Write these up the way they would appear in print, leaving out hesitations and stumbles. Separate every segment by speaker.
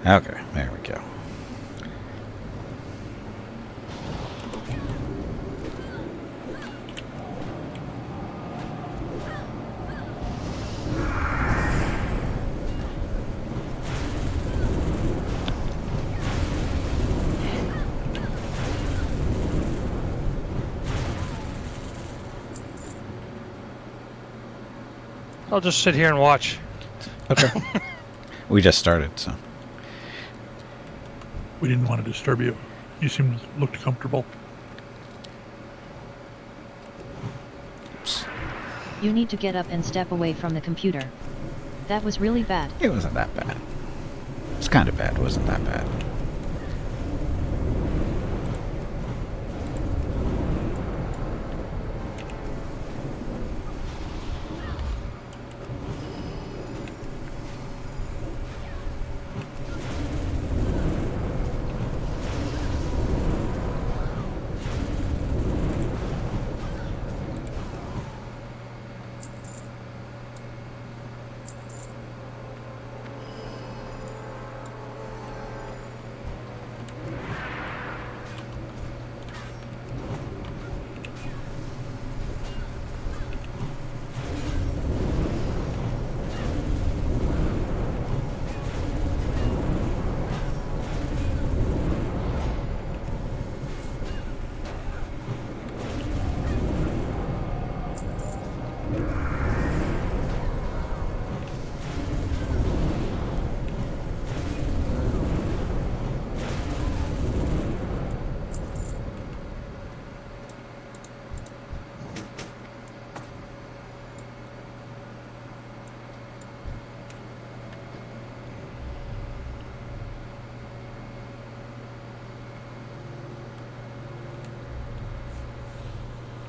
Speaker 1: Okay, there we go.
Speaker 2: I'll just sit here and watch.
Speaker 1: Okay. We just started, so.
Speaker 3: We didn't want to disturb you. You looked comfortable.
Speaker 1: Oops.
Speaker 4: You need to get up and step away from the computer. That was really bad.
Speaker 1: It wasn't that bad. It's kind of bad. It wasn't that bad.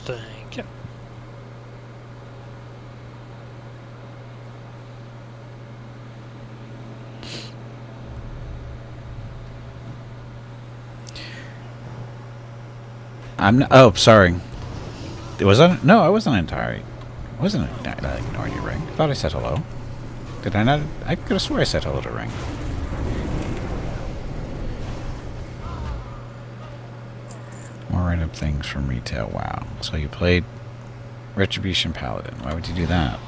Speaker 2: Thank you.
Speaker 1: Oh, sorry. It was on. No, I wasn't entirely. I wasn't ignoring you, Ring. I thought I said hello. Did I not? I could have swore I said hello to Ring. More random things from retail. Wow. So you played Retribution Paladin. Why would you do that?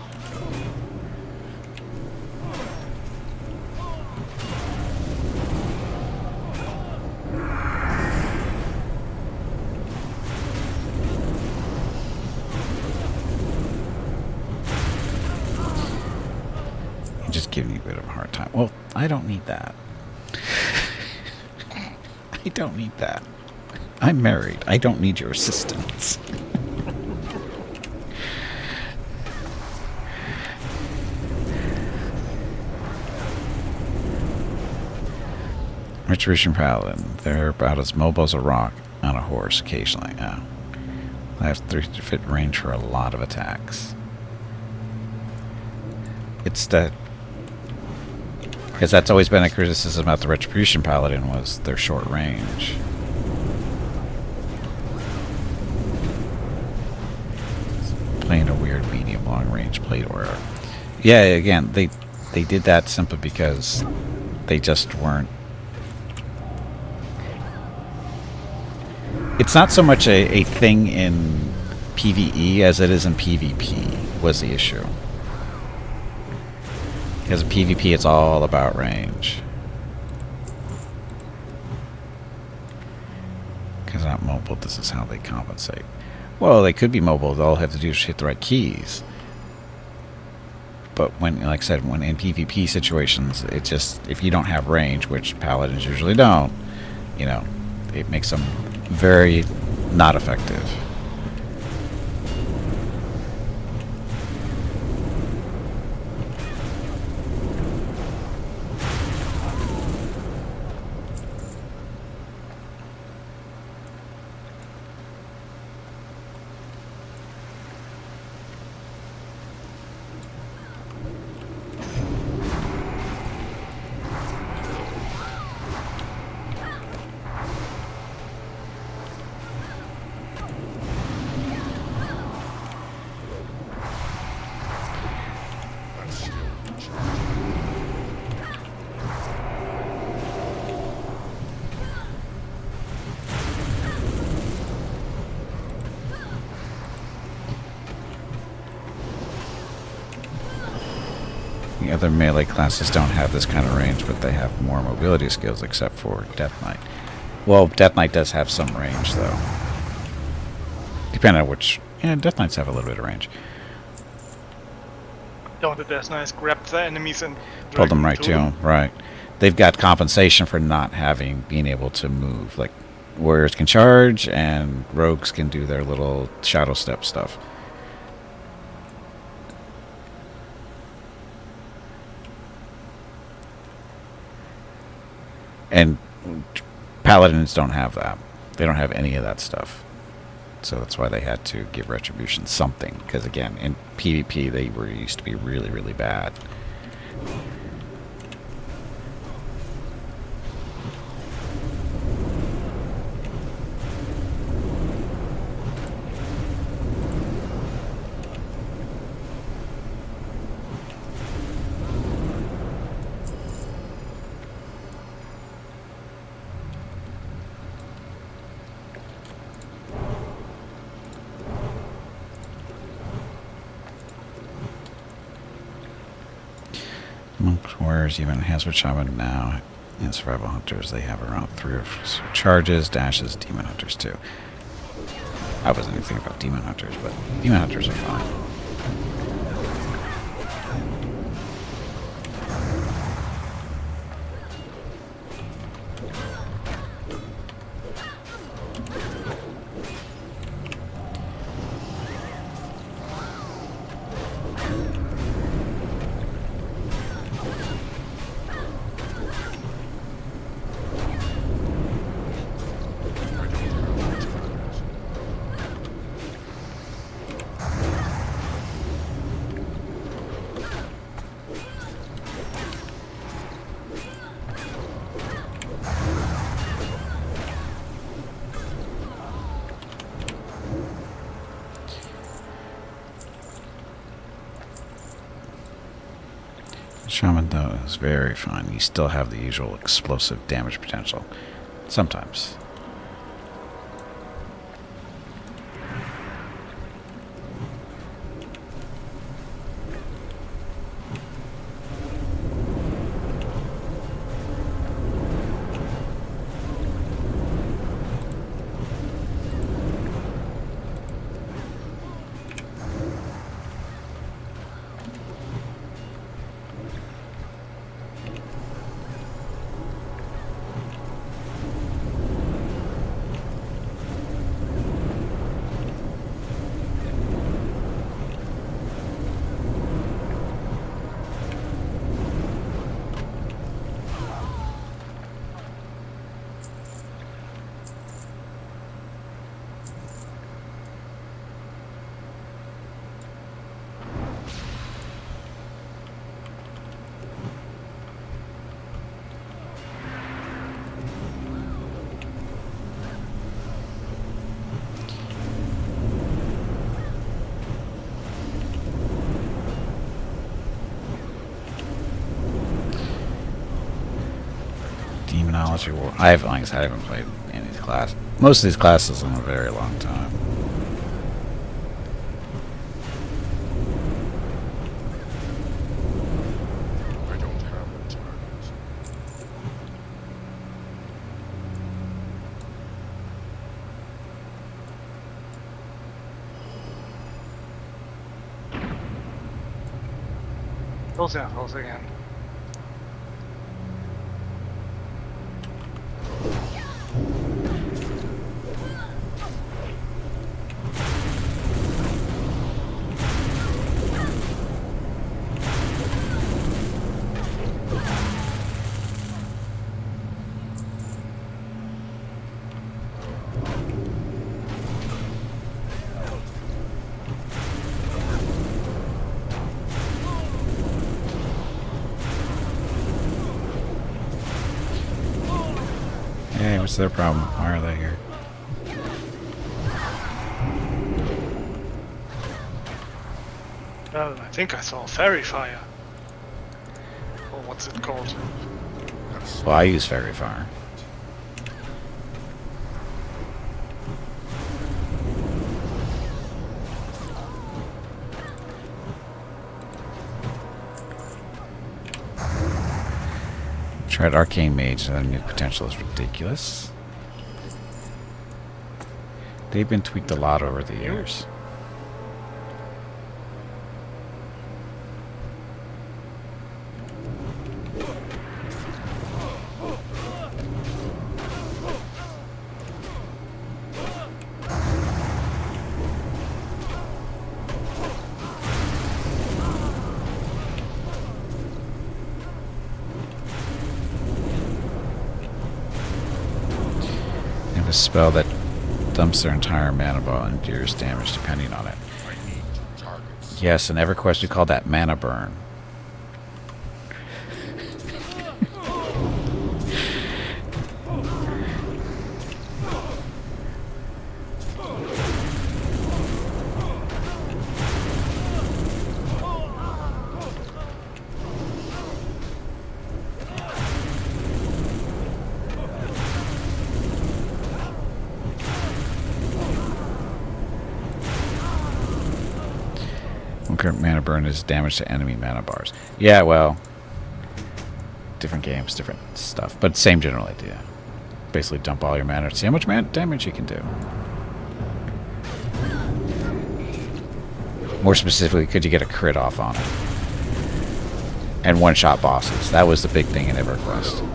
Speaker 1: I'm just giving you a bit of a hard time. Well, I don't need that. I don't need that. I'm married. I don't need your assistance. Retribution Paladin. They're about as mobile as a rock on a horse occasionally. They have 3-fit range for a lot of attacks. It's that... Because that's always been a criticism about the Retribution Paladin was their short range. Playing a weird medium long range plate order. Yeah, again, they did that simply because they just weren't. It's not so much a thing in PvE as it is in PvP was the issue. Because in PvP it's all about range. Because not mobile, this is how they compensate. Well, they could be mobile. All they have to do is hit the right keys. But when, like I said, when in PvP situations, it just, if you don't have range, which paladins usually don't, you know, it makes them very not effective. other melee classes don't have this kind of range, but they have more mobility skills, except for Death Knight. Well, Death Knight does have some range, though. Depending on which... Yeah, Death Knights have a little bit of range.
Speaker 5: Don't the Death Knights grab the enemies and
Speaker 1: Pull
Speaker 5: drag
Speaker 1: them right to them, right. They've got compensation for not being able to move. Like, warriors can charge, and rogues can do their little shadow step stuff. And paladins don't have that. They don't have any of that stuff. So that's why they had to give Retribution something. Because again, in PvP, they used to be really, really bad. Monk warriors even enhanced with shaman now. In survival hunters, they have around 3 or 4 charges, dashes, demon hunters too. I wasn't even thinking about demon hunters, but demon hunters are fine. Shaman, though, is very fine. You still have the usual explosive damage potential. Sometimes. Demonology War. I haven't played any of these classes. Most of these classes in a very long time.
Speaker 6: I don't have a target.
Speaker 5: Those assholes again.
Speaker 1: Hey, what's their problem? Why are they here?
Speaker 5: Well, I think I saw fairy fire. Or what's it called?
Speaker 1: Well, I use Fairy Fire. Tried Arcane Mage, and the new potential is ridiculous. They've been tweaked a lot over the years. They have a spell that dumps their entire mana bar and deals damage depending on it.
Speaker 6: I need 2 targets.
Speaker 1: Yes, in EverQuest we call that mana burn. Current mana burn is damage to enemy mana bars. Yeah, well, different games, different stuff, but same general idea. Basically, dump all your mana to see how much damage you can do. More specifically, could you get a crit off on it? And one-shot bosses. That was the big thing in EverQuest.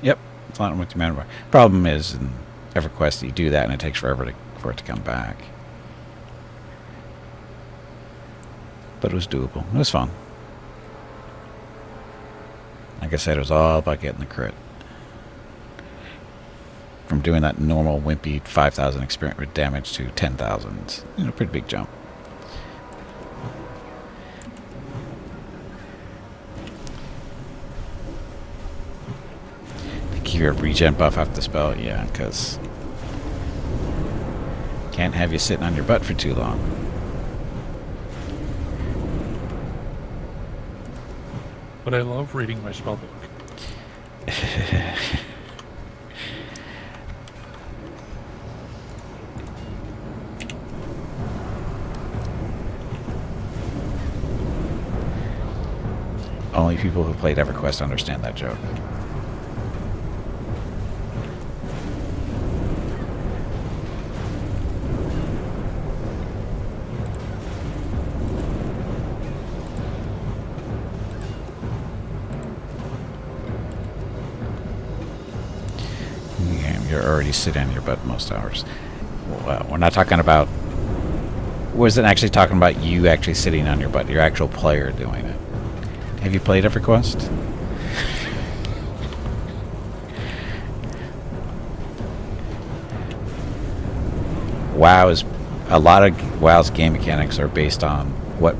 Speaker 1: Yep, flatten with your mana bar. Problem is, in EverQuest, you do that and it takes forever for it to come back. But it was doable. It was fun. Like I said, it was all about getting the crit. From doing that normal wimpy 5,000 experience damage to 10,000. You know, pretty big jump. Give you a regen buff after the spell, yeah, because can't have you sitting on your butt for too long.
Speaker 3: But I love reading my spellbook.
Speaker 1: Only people who played EverQuest understand that joke. You're already sitting on your butt most hours. Well, we're not talking about... Wasn't actually talking about you actually sitting on your butt. Your actual player doing it. Have you played EverQuest? WoW is... A lot of WoW's game mechanics are based on what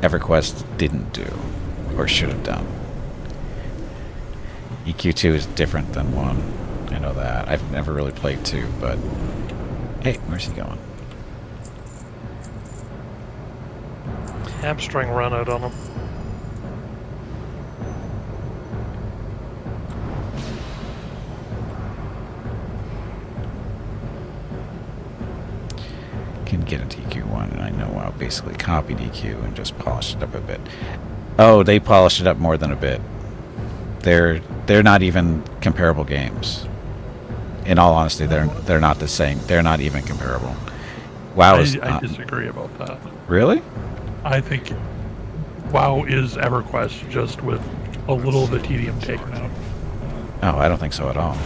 Speaker 1: EverQuest didn't do. Or should have done. EQ2 is different than 1. I know that. I've never really played 2, but... Hey, where's he going?
Speaker 2: Hamstring run out on him.
Speaker 1: Can get into EQ1, and I know I'll basically copied EQ and just polished it up a bit. Oh, they polished it up more than a bit. They're not even comparable games. In all honesty, they're not the same. They're not even comparable. WoW is...
Speaker 3: I disagree about that.
Speaker 1: Really?
Speaker 3: I think WoW is EverQuest, just with a little of the tedium taken out.
Speaker 1: Oh, I don't think so at all.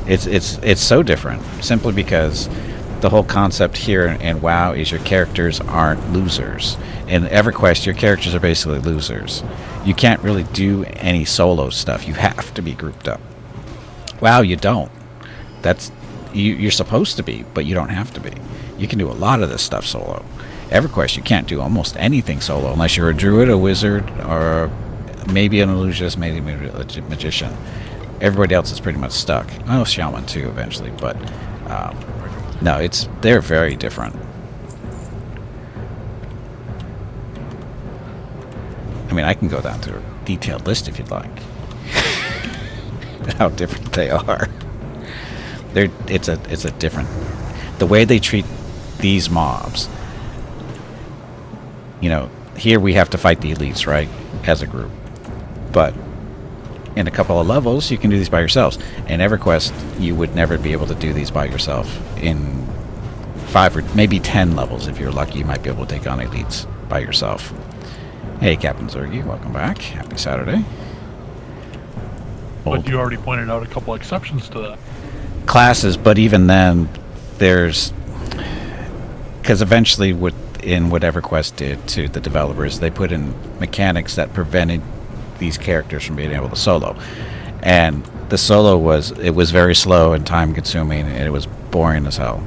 Speaker 1: It's so different, simply because the whole concept here in WoW is your characters aren't losers. In EverQuest, your characters are basically losers. You can't really do any solo stuff. You have to be grouped up. WoW, you don't. That's you're supposed to be, but you don't have to be. You can do a lot of this stuff solo. EverQuest, you can't do almost anything solo unless you're a druid, a wizard, or maybe an illusionist, maybe a magician. Everybody else is pretty much stuck. Oh, shaman too, eventually, but no, they're very different. mean, I can go down to a detailed list if you'd like. How different they are. It's a different... The way they treat these mobs... You know, here we have to fight the elites, right? As a group. But in a couple of levels, you can do these by yourselves. In EverQuest, you would never be able to do these by yourself. In 5 or maybe 10 levels, if you're lucky, you might be able to take on elites by yourself. Hey, Captain Zergi, welcome back. Happy Saturday.
Speaker 3: But you already pointed out a couple exceptions to that.
Speaker 1: Classes, but even then, there's... Because eventually, what EverQuest did to the developers, they put in mechanics that prevented these characters from being able to solo. And the solo was very slow and time consuming, and it was boring as hell.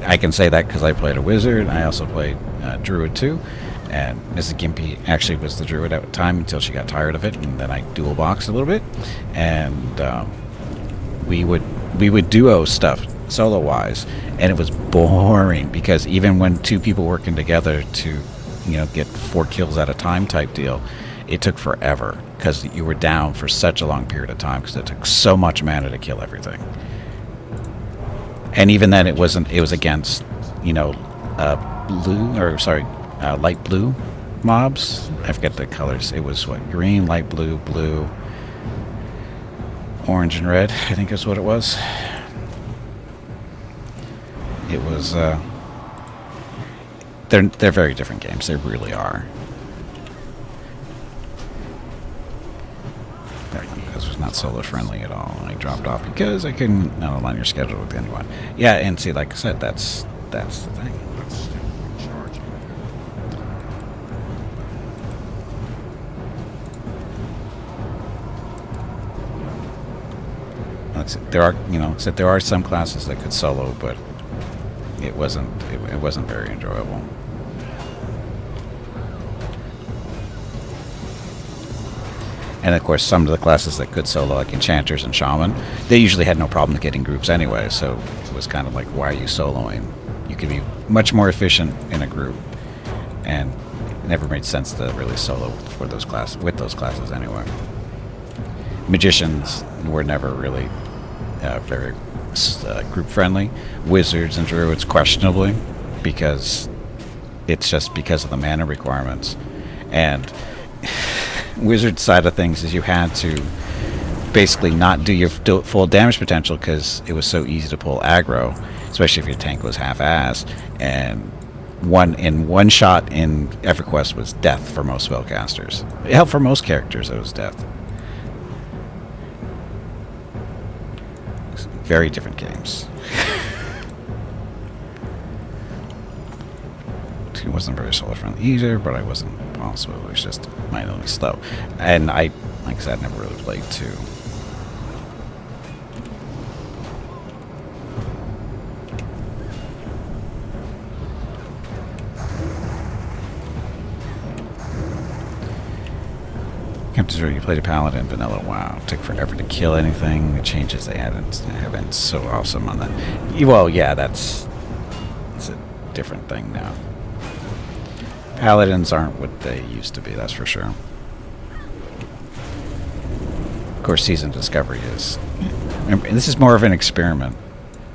Speaker 1: I can say that because I played a wizard, and I also played Druid too. And Mrs. Gimpy actually was the Druid at the time until she got tired of it, and then I dual boxed a little bit. And we would duo stuff solo wise, and it was boring because even when 2 people working together to, you know, get 4 kills at a time type deal, it took forever because you were down for such a long period of time because it took so much mana to kill everything. And even then, it was against, you know, light blue mobs. I forget the colors. It was what, green, light blue, blue, orange, and red, I think is what it was. It was, they're very different games. They really are. Because it was not solo friendly at all. I dropped off because I couldn't not align your schedule with anyone. Yeah, and see, like I said, that's the thing. Like I said, there are some classes that could solo, but it wasn't very enjoyable. And of course, some of the classes that could solo, like enchanters and shaman, they usually had no problem getting groups anyway. So it was kind of like, why are you soloing? You could be much more efficient in a group, and it never made sense to really solo for those classes with those classes anyway. Magicians were never really very group friendly. Wizards and druids questionably, because it's just because of the mana requirements. And wizard side of things is you had to basically not do your full damage potential because it was so easy to pull aggro, especially if your tank was half-ass. And one shot in EverQuest was death for most spellcasters. Hell, for most characters it was death. Very different games. It wasn't very solo friendly either, but I wasn't also, it was just mindlessly slow. And like I said, I never really played 2. Captain Zero, you played a paladin vanilla. Wow, it took forever to kill anything. The changes they had have been so awesome on that. Well, yeah, it's a different thing now. Paladins aren't what they used to be, that's for sure. Of course, Season Discovery is... And this is more of an experiment.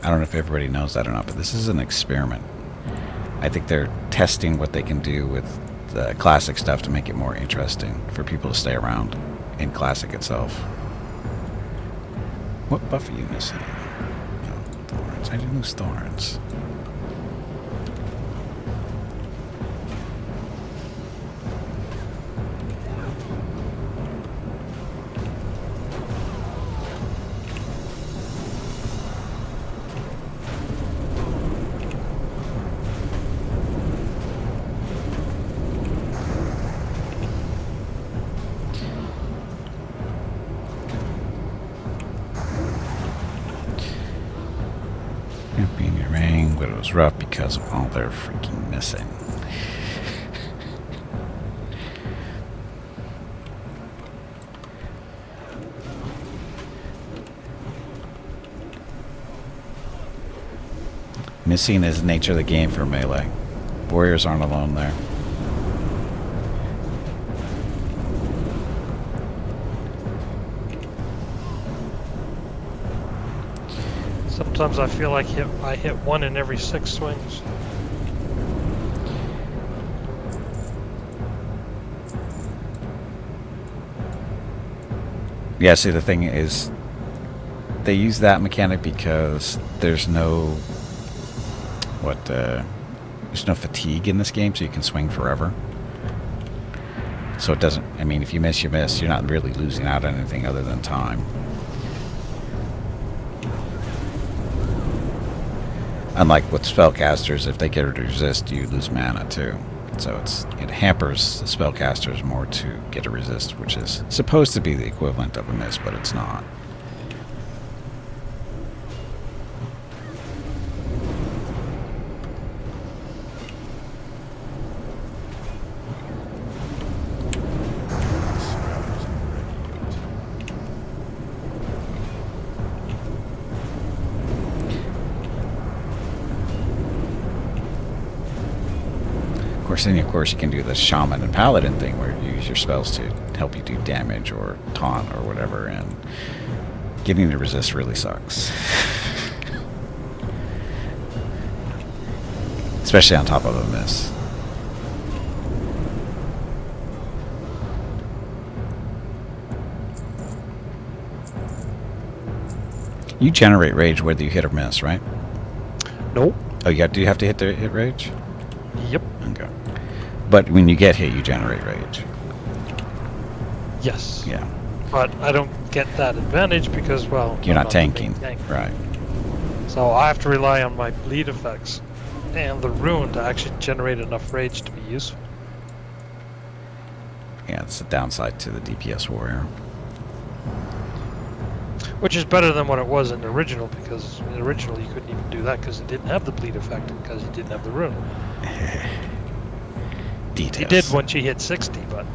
Speaker 1: I don't know if everybody knows that or not, but this is an experiment. I think they're testing what they can do with the Classic stuff to make it more interesting for people to stay around in Classic itself. What buff are you missing? No, Thorns. I didn't lose Thorns. Being your ring, but it was rough because of all they're freaking missing. Missing is the nature of the game for Melee. Warriors aren't alone there.
Speaker 2: Sometimes I feel like I hit one in every 6 swings.
Speaker 1: Yeah, see, the thing is, they use that mechanic because there's no there's no fatigue in this game, so you can swing forever. So it doesn't, I mean, if you miss, you miss. You're not really losing out on anything other than time. Unlike with spellcasters, if they get a resist, you lose mana too. So it hampers the spellcasters more to get a resist, which is supposed to be the equivalent of a miss, but it's not. Of course, you can do the shaman and paladin thing where you use your spells to help you do damage or taunt or whatever, and getting to resist really sucks. Especially on top of a miss. You generate rage whether you hit or miss, right?
Speaker 2: Nope.
Speaker 1: Oh, do you have to hit rage?
Speaker 2: Yep.
Speaker 1: Okay. But when you get hit, you generate rage.
Speaker 2: Yes.
Speaker 1: Yeah.
Speaker 2: But I don't get that advantage because, well,
Speaker 1: You're
Speaker 2: I'm
Speaker 1: not tanking.
Speaker 2: the main tank.
Speaker 1: Right.
Speaker 2: So I have to rely on my bleed effects and the rune to actually generate enough rage to be useful.
Speaker 1: Yeah, it's the downside to the DPS warrior.
Speaker 2: Which is better than what it was in the original, because in the original you couldn't even do that because it didn't have the bleed effect because you didn't have the rune.
Speaker 1: Details.
Speaker 2: You did once you hit 60, but...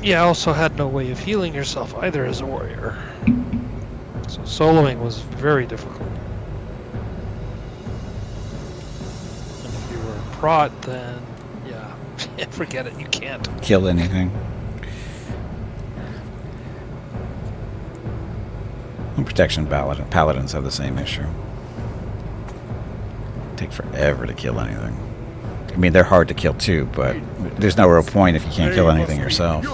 Speaker 2: Yeah, I also had no way of healing yourself either as a warrior. So soloing was very difficult. And if you were a prot, then yeah, forget it, you can't.
Speaker 1: Kill anything. And protection paladins have the same issue. Take forever to kill anything. I mean, they're hard to kill too, but there's no real point if you can't kill anything yourself.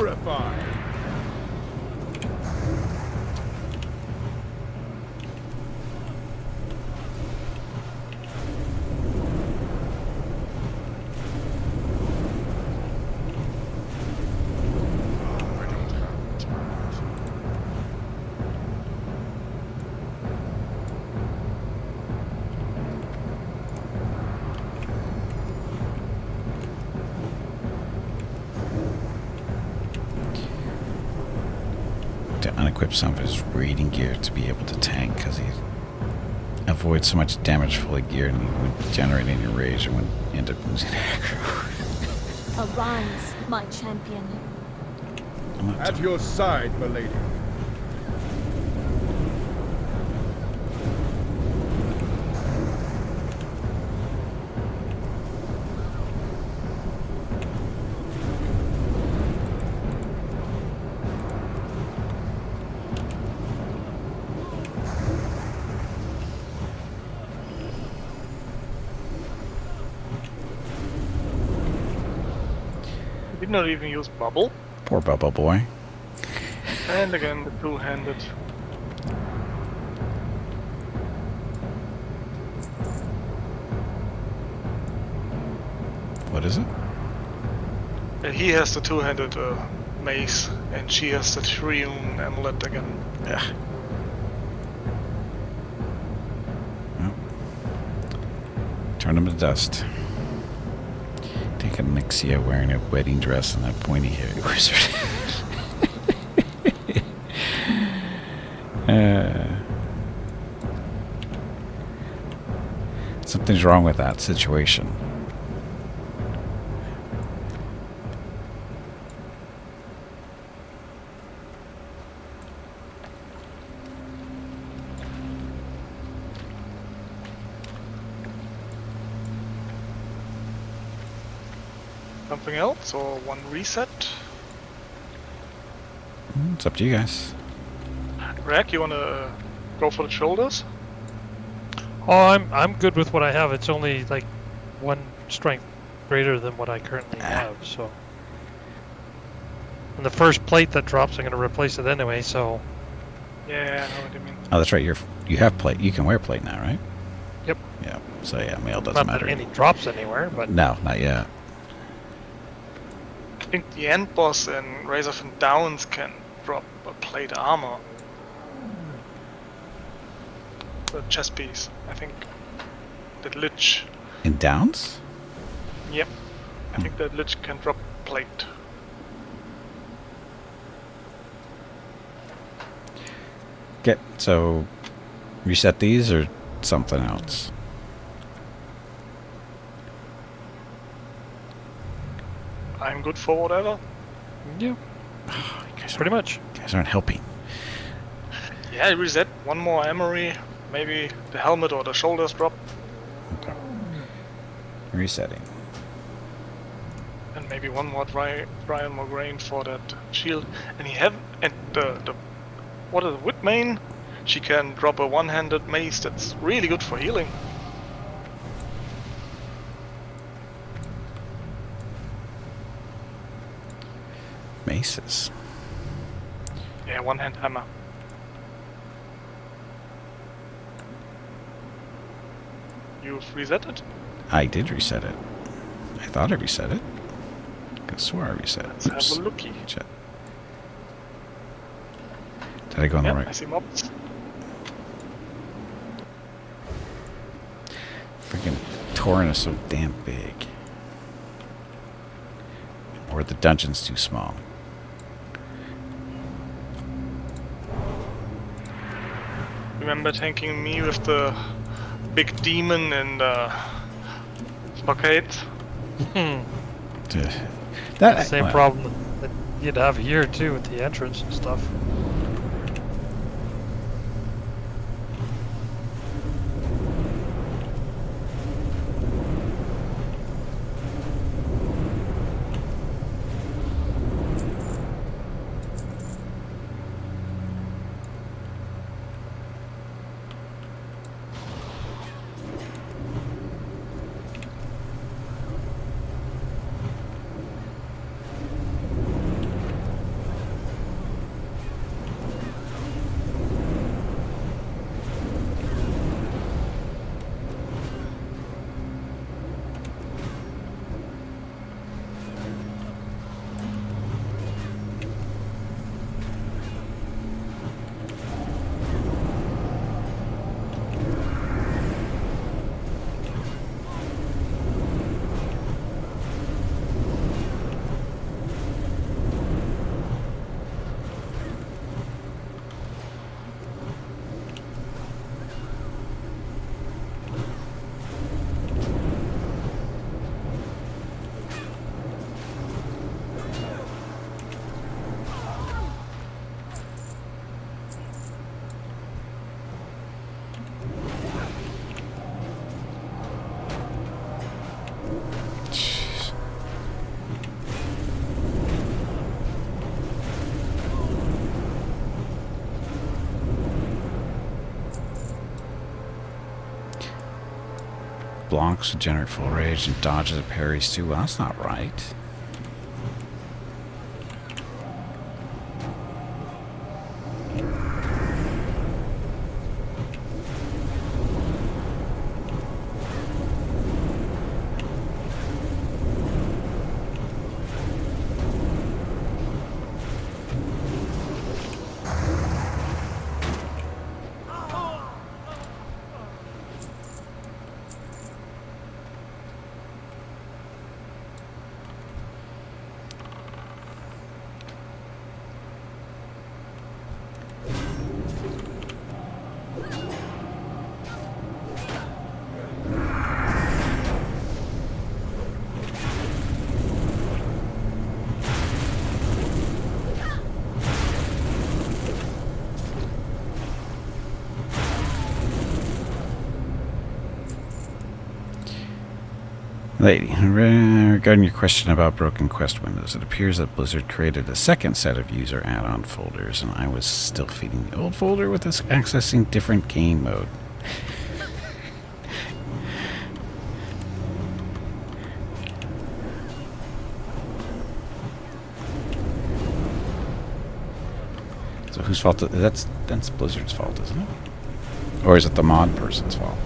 Speaker 1: To unequip some of his raiding gear to be able to tank, because he avoids so much damage fully geared and he would generate any rage and would end up losing aggro.
Speaker 7: Arise, my champion.
Speaker 1: I'm not
Speaker 8: At your side, milady.
Speaker 5: Did not even use bubble.
Speaker 1: Poor Bubble Boy.
Speaker 5: And again, the two-handed.
Speaker 1: What is it?
Speaker 5: And he has the two-handed mace, and she has the Triune amulet again.
Speaker 1: Ugh. Well, turn him to dust. Take a Nixia wearing a wedding dress and a pointy-haired wizard. Something's wrong with that situation.
Speaker 5: Something else, or one reset?
Speaker 1: It's up to you guys.
Speaker 5: Greg, you wanna go for the shoulders?
Speaker 2: Oh, I'm good with what I have. It's only like 1 strength greater than what I currently have, so. And the first plate that drops, I'm gonna replace it anyway. So.
Speaker 5: Yeah, I know what you mean.
Speaker 1: Oh, that's right. You have plate. You can wear plate now, right?
Speaker 2: Yep.
Speaker 1: Yeah. So yeah, mail doesn't
Speaker 2: Not
Speaker 1: matter.
Speaker 2: that any drops anywhere, but.
Speaker 1: No, not yet.
Speaker 5: I think the end boss in Razor and Downs can drop a plate armor. The chest piece, I think. That Lich.
Speaker 1: In Downs?
Speaker 5: Yep. I think that Lich can drop plate.
Speaker 1: So reset these or something else?
Speaker 5: I'm good for whatever.
Speaker 2: Yeah.
Speaker 1: Oh, you guys
Speaker 2: Pretty much.
Speaker 1: aren't helping.
Speaker 5: Yeah, reset one more armory. Maybe the helmet or the shoulders drop.
Speaker 1: Okay. Resetting.
Speaker 5: And maybe one more dry more grain for that shield. And the what is it, Whitmane? She can drop a one-handed mace that's really good for healing.
Speaker 1: Maces.
Speaker 5: Yeah, one-hand hammer. You've reset it?
Speaker 1: I did reset it. I thought I reset it. I swore I reset it.
Speaker 5: Let's have a looky.
Speaker 1: Shit. Did I go on the
Speaker 5: Yeah,
Speaker 1: right?
Speaker 5: I see mobs.
Speaker 1: Freaking Tauren is so damn big. Or the dungeon's too small.
Speaker 5: Remember tanking me with the big demon in the stockade?
Speaker 1: That
Speaker 2: Same
Speaker 1: well,
Speaker 2: problem that you'd have here too with the entrance and stuff.
Speaker 1: blocks generate full rage and dodges and parries too. Well, that's not right. Lady, regarding your question about broken quest windows, it appears that Blizzard created a second set of user add-on folders, and I was still feeding the old folder with us accessing different game mode. So whose fault? That's Blizzard's fault, isn't it? Or is it the mod person's fault?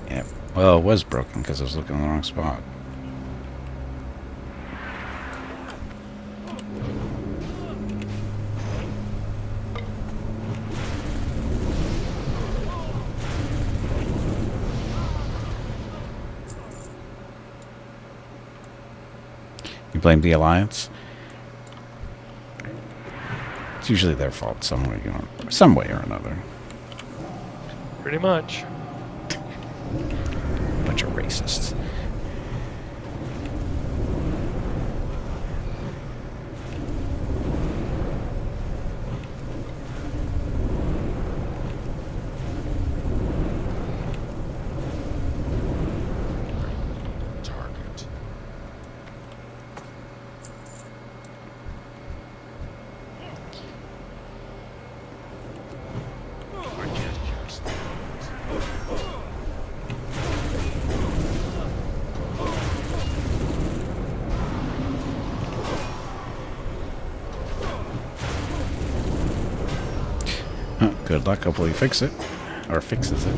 Speaker 1: Yeah. Well, it was broken because I was looking in the wrong spot. You blame the Alliance? It's usually their fault some way or another.
Speaker 2: Pretty much.
Speaker 1: Bunch of racists.
Speaker 6: Target.
Speaker 1: Good luck. Hopefully he fix it. Or fixes it.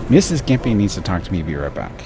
Speaker 1: Mrs. Gimpy needs to talk to me. Be right back.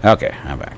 Speaker 1: Okay, I'm back.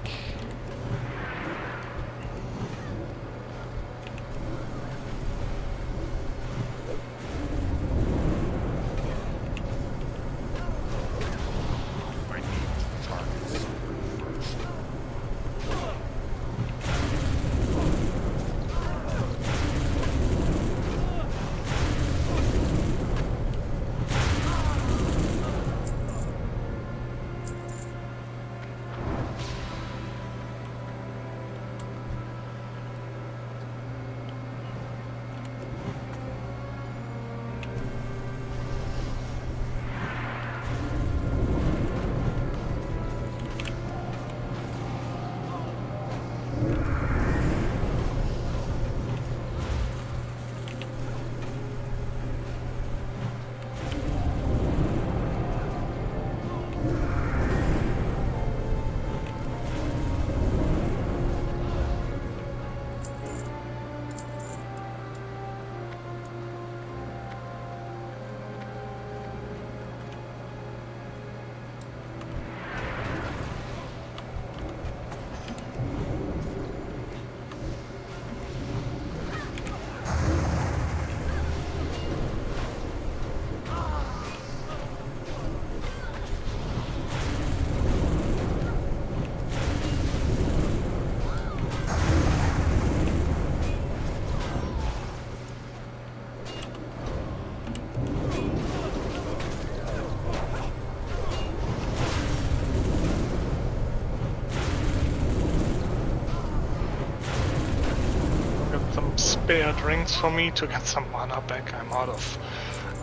Speaker 5: spare drinks for me to get some mana back. I'm out of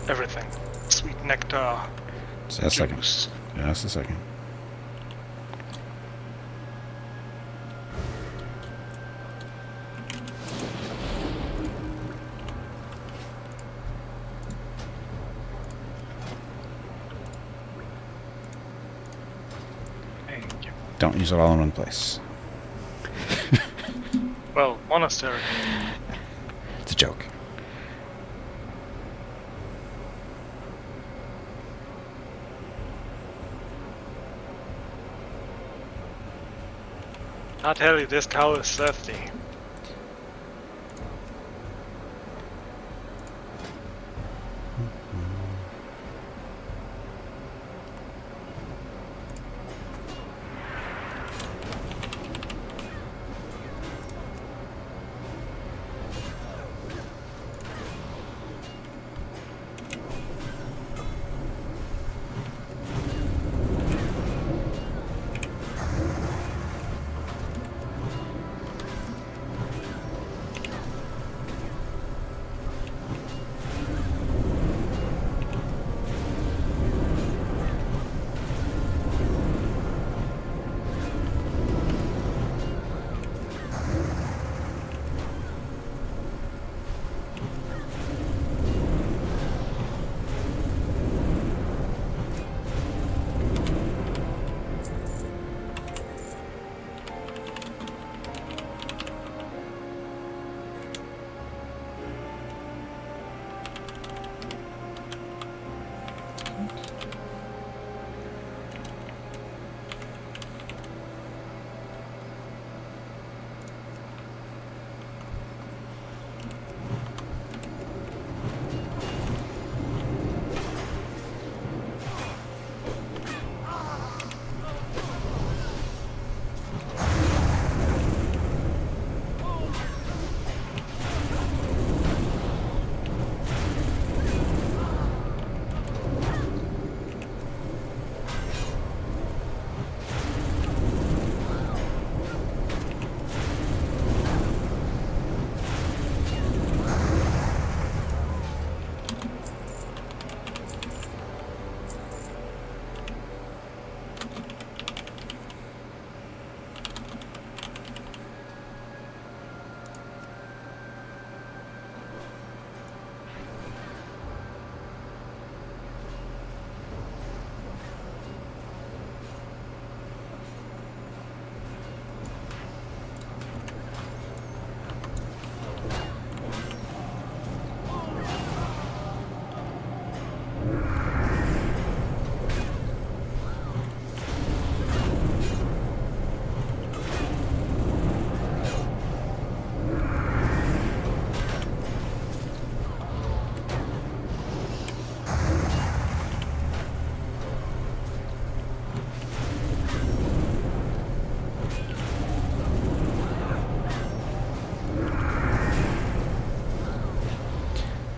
Speaker 5: everything. Sweet nectar,
Speaker 1: Just a second.
Speaker 5: juice.
Speaker 1: Just a second.
Speaker 5: Thank you.
Speaker 1: Don't use it all in one place.
Speaker 5: Well, Monastery.
Speaker 1: It's a joke.
Speaker 5: I tell you, this cow is thirsty.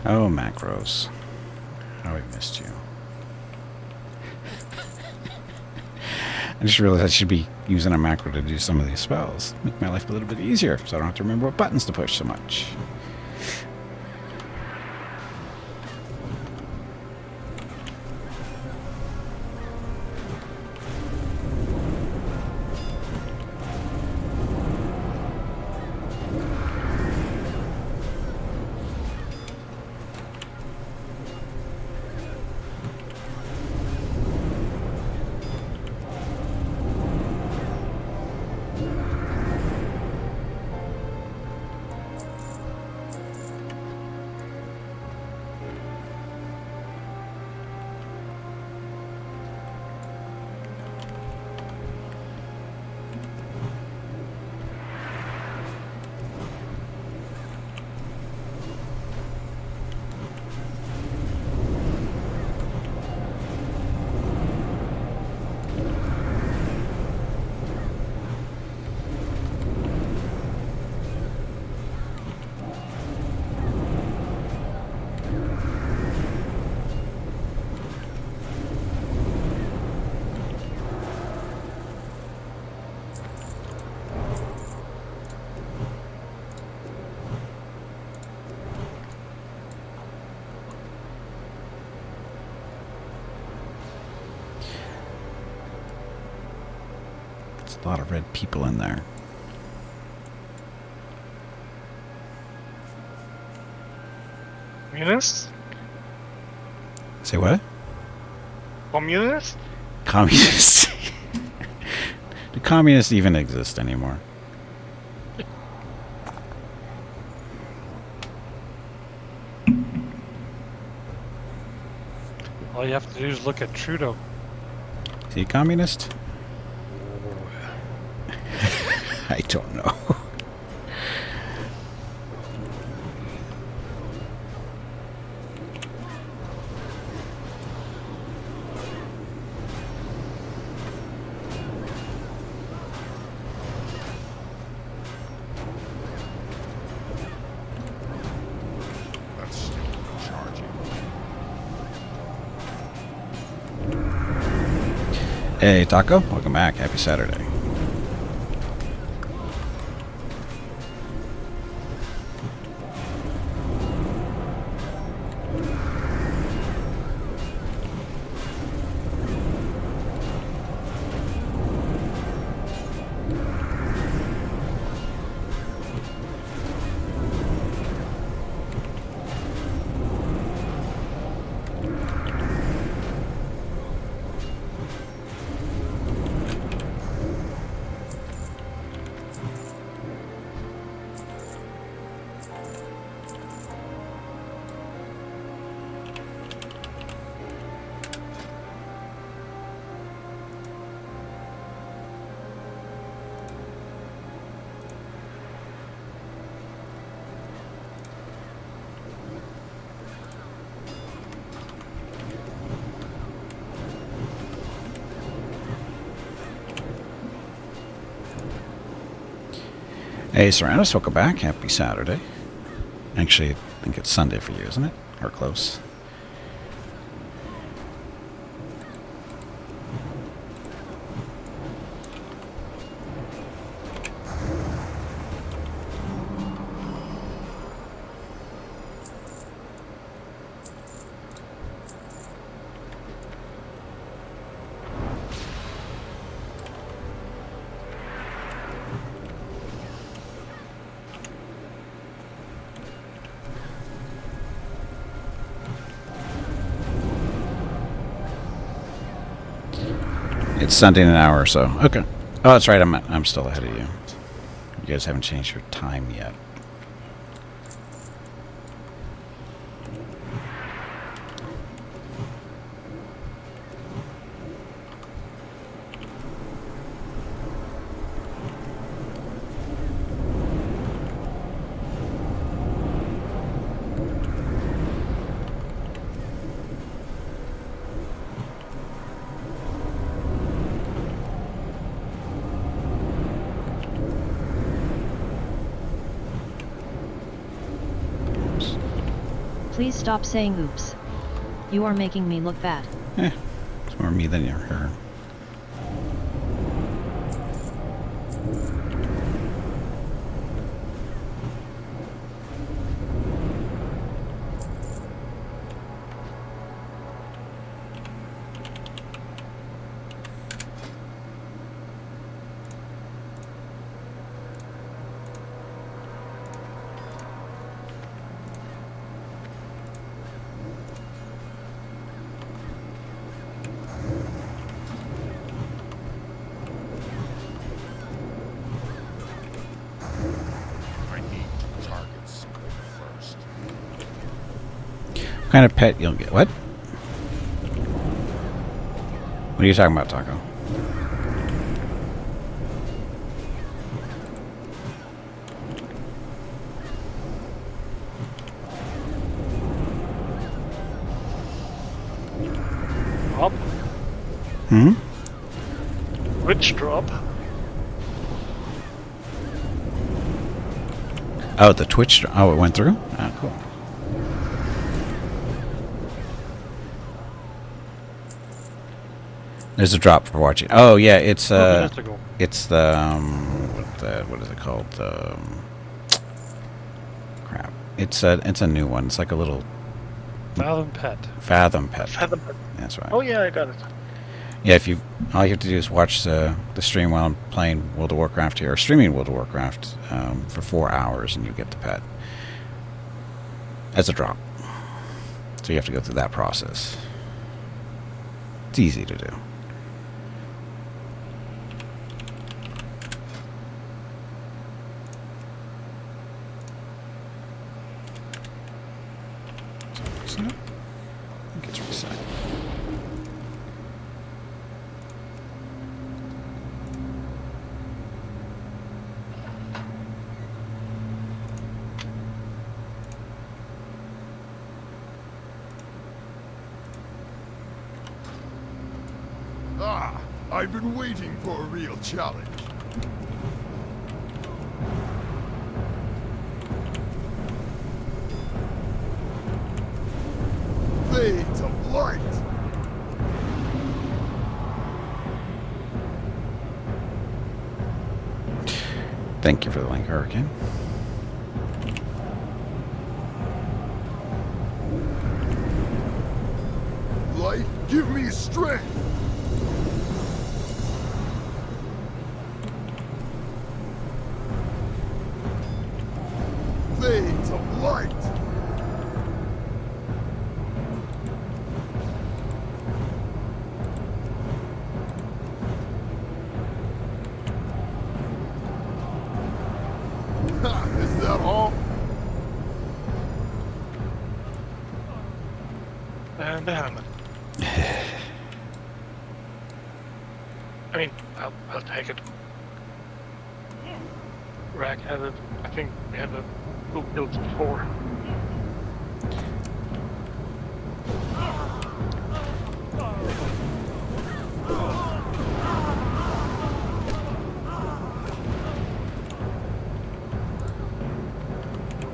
Speaker 1: Oh, macros. How we missed you. I just realized I should be using a macro to do some of these spells. Make my life a little bit easier, so I don't have to remember what buttons to push so much. a lot of red people in there.
Speaker 5: Communists?
Speaker 1: Say what?
Speaker 5: Communists?
Speaker 1: Communists. Do communists even exist anymore?
Speaker 2: All you have to do is look at Trudeau.
Speaker 1: Is he a communist? I don't know.
Speaker 6: Let's charging.
Speaker 1: Hey, Taco. Welcome back. Happy Saturday. Hey, Serranus, welcome back. Happy Saturday. Actually, I think it's Sunday for you, isn't it? Or close. It's Sunday in an hour or so. Okay. Oh, that's right. I'm still ahead of you. You guys haven't changed your time yet.
Speaker 4: Please stop saying oops. You are making me look bad.
Speaker 1: It's more me than her.
Speaker 6: I need targets first.
Speaker 1: What kind of pet you'll get? What? What are you talking about, Taco?
Speaker 5: Drop?
Speaker 1: Hmm?
Speaker 5: Which drop?
Speaker 1: Oh, the Twitch. Oh, it went through? Ah, cool. There's a drop for watching. Oh, yeah, it's
Speaker 2: minutes ago.
Speaker 1: it's the what is it called? Crap. It's a new one. It's like a little
Speaker 2: Fathom Pet.
Speaker 1: Fathom pet.
Speaker 5: Fathom.
Speaker 1: That's right.
Speaker 5: Oh yeah, I got it.
Speaker 1: Yeah, if you all you have to do is watch the stream while I'm playing World of Warcraft here, or streaming World of Warcraft for 4 hours, and you get the pet as a drop. So you have to go through that process. It's easy to do. So, it gets reset.
Speaker 6: Ah, I've been waiting for a real challenge. Fades of light.
Speaker 1: Thank you for the link, Hurricane.
Speaker 6: Light, give me strength. Fades of light. Ha, is that all?
Speaker 5: And the helmet. I mean, I'll take it. Rag had it. I think we had a 2 builds before.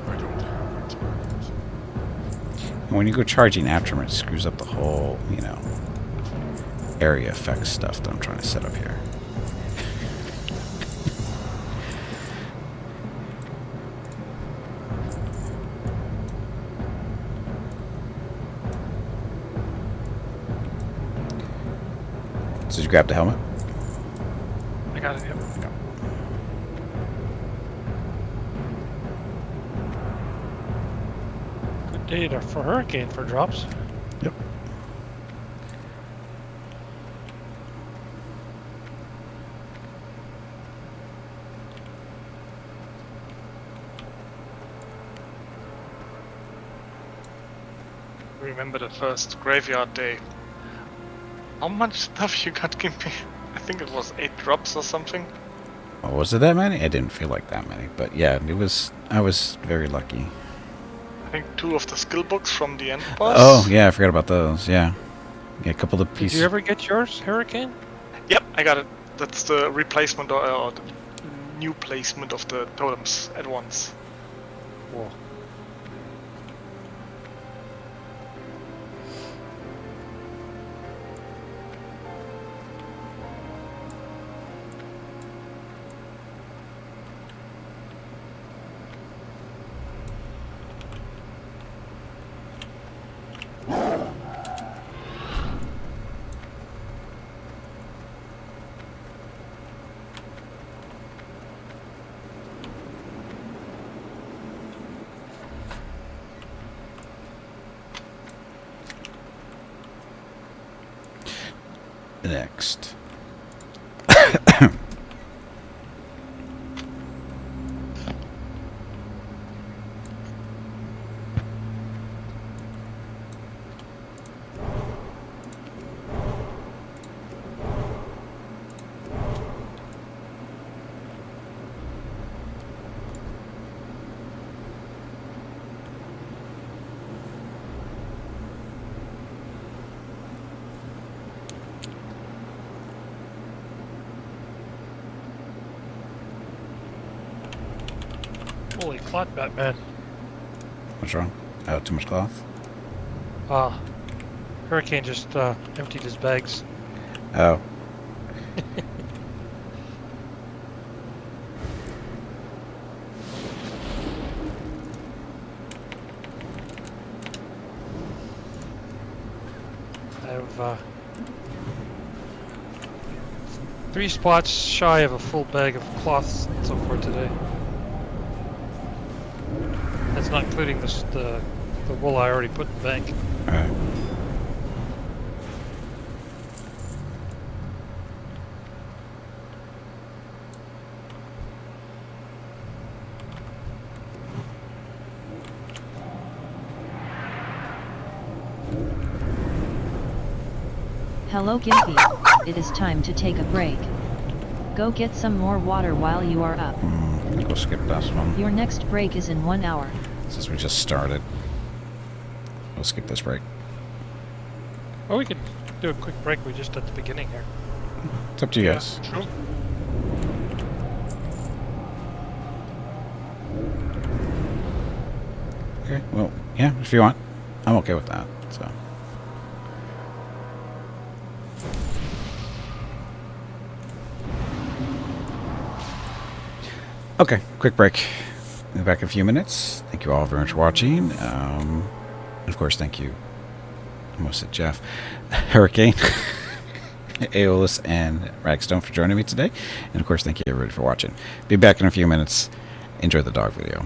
Speaker 6: I don't have a target.
Speaker 1: And when you go charging after him, it screws up the whole, area effects stuff that I'm trying to set up here. So did you grab the helmet?
Speaker 5: I got it, yep.
Speaker 2: Good data for Hurricane for drops.
Speaker 1: Yep.
Speaker 5: Remember the first graveyard day. How much stuff you got, Gimpy? I think it was 8 drops or something.
Speaker 1: Oh, was it that many? I didn't feel like that many, but yeah, it was. I was very lucky.
Speaker 5: I think 2 of the skill books from the end boss.
Speaker 1: Oh yeah, I forgot about those. Yeah, a couple of
Speaker 2: Did
Speaker 1: pieces.
Speaker 2: you ever get yours, Hurricane?
Speaker 5: Yep, I got it. That's the replacement or the new placement of the totems at once.
Speaker 2: Whoa.
Speaker 1: Next.
Speaker 2: Holy clot, Batman.
Speaker 1: What's wrong? Oh, too much cloth?
Speaker 2: Hurricane just emptied his bags.
Speaker 1: Oh.
Speaker 2: 3 spots shy of a full bag of cloths so far today. That's not including the wool I already put in the bank.
Speaker 1: Alright.
Speaker 4: Hello Gimpy, it is time to take a break. Go get some more water while you are up.
Speaker 1: Go skip this one.
Speaker 4: Your next break is in 1 hour.
Speaker 1: Since we just started. We'll skip this break.
Speaker 2: Well, we can do a quick break. We're just at the beginning here.
Speaker 1: It's up to you guys.
Speaker 5: True.
Speaker 1: Okay, well, yeah, if you want. I'm okay with that, so. Okay, quick break. We'll be back in a few minutes. Thank you all very much for watching. Of course, thank you. I almost said Jeff. Hurricane, Aeolus, and Ragstone for joining me today. And of course, thank you everybody for watching. Be back in a few minutes. Enjoy the dog video.